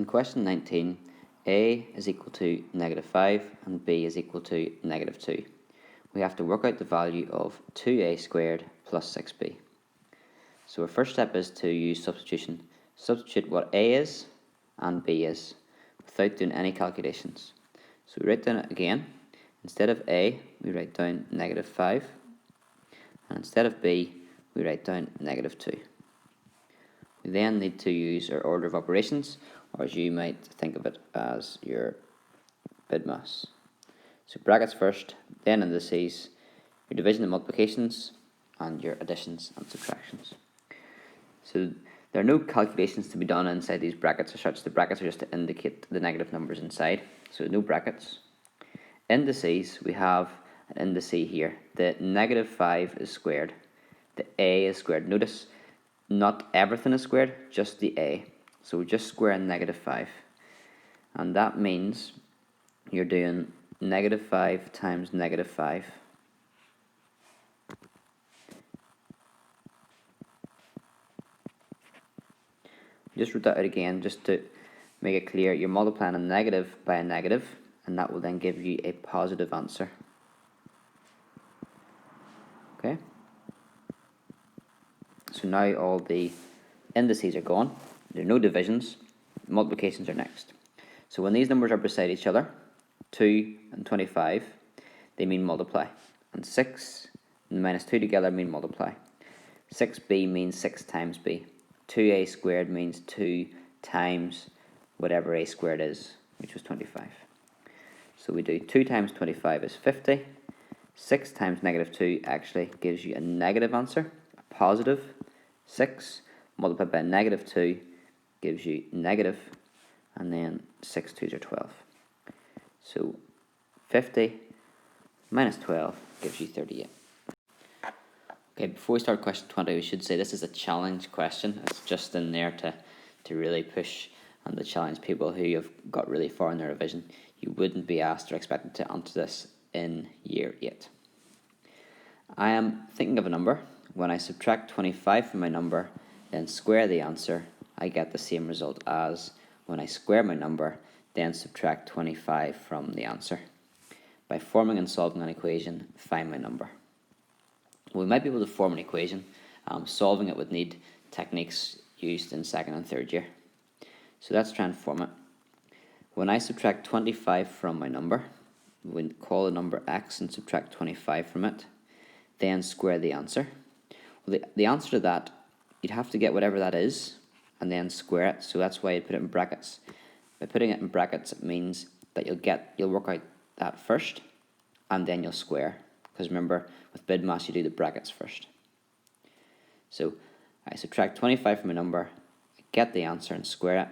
In question 19, a is equal to -5 and b is equal to -2. We have to work out the value of 2a squared plus 6b. So our first step is to use substitution. Substitute what a is and b is without doing any calculations. So we write down it again. Instead of a, we write down -5, and instead of b, we write down -2. We then need to use our order of operations, or as you might think of it as your BIDMAS. So brackets first, then indices, your division and multiplications, and your additions and subtractions. So there are no calculations to be done inside these brackets as such. The brackets are just to indicate the negative numbers inside. So no brackets. Indices, we have an indice here. The -5 is squared. The a is squared. Notice not everything is squared, just the a. So we're just squaring -5. And that means you're doing -5 times -5. Just wrote that out again just to make it clear. You're multiplying a negative by a negative, and that will then give you a positive answer. Okay? So now all the indices are gone. There are no divisions. Multiplications are next. So when these numbers are beside each other, 2 and 25, they mean multiply. And 6 and -2 together mean multiply. 6b means 6 times b. 2a squared means 2 times whatever a squared is, which was 25. So we do 2 times 25 is 50. 6 times -2 actually gives you a negative answer, a positive 6 multiplied by -2 gives you negative, and then 6 2s are 12. So 50 minus 12 gives you 38. Okay, before we start question 20, we should say this is a challenge question. It's just in there to really push and to challenge people who have got really far in their revision. You wouldn't be asked or expected to answer this in year 8. I am thinking of a number. When I subtract 25 from my number, then square the answer, I get the same result as when I square my number, then subtract 25 from the answer. By forming and solving an equation, find my number. We might be able to form an equation. Solving it would need techniques used in 2nd and 3rd year. So let's try and form it. When I subtract 25 from my number, we call the number x and subtract 25 from it, then square the answer. Well, the answer to that, you'd have to get whatever that is and then square it. So that's why you put it in brackets. By putting it in brackets, it means that you'll work out that first and then you'll square. Because remember, with BIDMAS, you do the brackets first. So I subtract 25 from a number, get the answer and square it.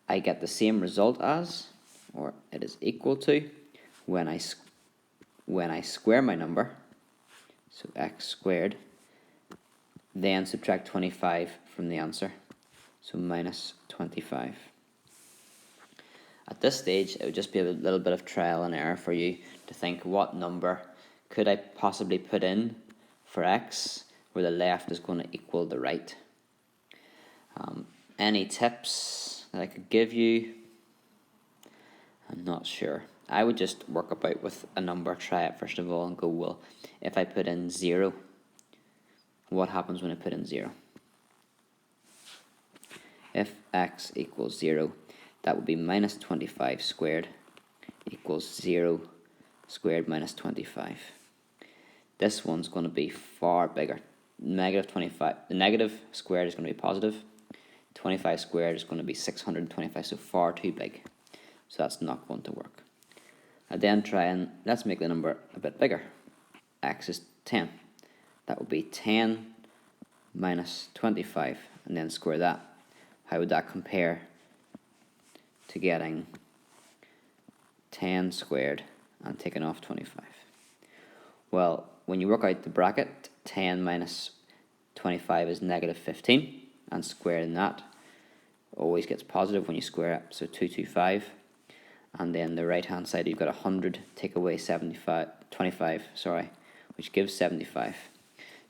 I get the same result as, or it is equal to, when I square my number, so x squared, then subtract 25 from the answer, so minus 25. At this stage, it would just be a little bit of trial and error for you to think, what number could I possibly put in for x where the left is going to equal the right? Any tips that I could give you? I'm not sure. I would just work about with a number, try it first of all, and go, well, if I put in 0, what happens when I put in 0? If x equals 0, that would be minus 25 squared equals 0 squared minus 25. This one's going to be far bigger. -25. The negative squared is going to be positive. 25 squared is going to be 625, so far too big. So that's not going to work. I then try and let's make the number a bit bigger. X is 10. That would be 10 minus 25, and then square that. How would that compare to getting 10 squared and taking off 25? Well, when you work out the bracket, 10 minus 25 is -15, and squaring that always gets positive when you square it, so 225. And then the right hand side, you've got 100, take away 25, which gives 75.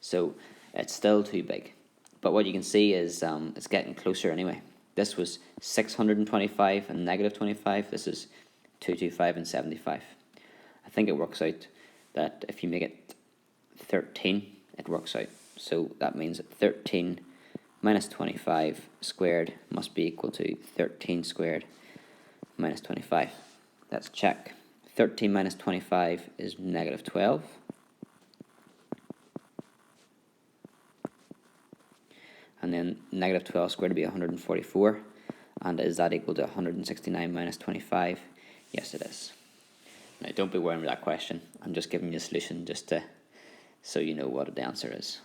So it's still too big. But what you can see is it's getting closer anyway. This was 625 and negative 25. This is 225 and 75. I think it works out that if you make it 13, it works out. So that means that 13 minus 25 squared must be equal to 13 squared minus 25. Let's check. 13 minus 25 is negative 12. And then negative 12 squared would be 144. And is that equal to 169 minus 25? Yes, it is. Now, don't be worrying with that question. I'm just giving you a solution just to so you know what the answer is.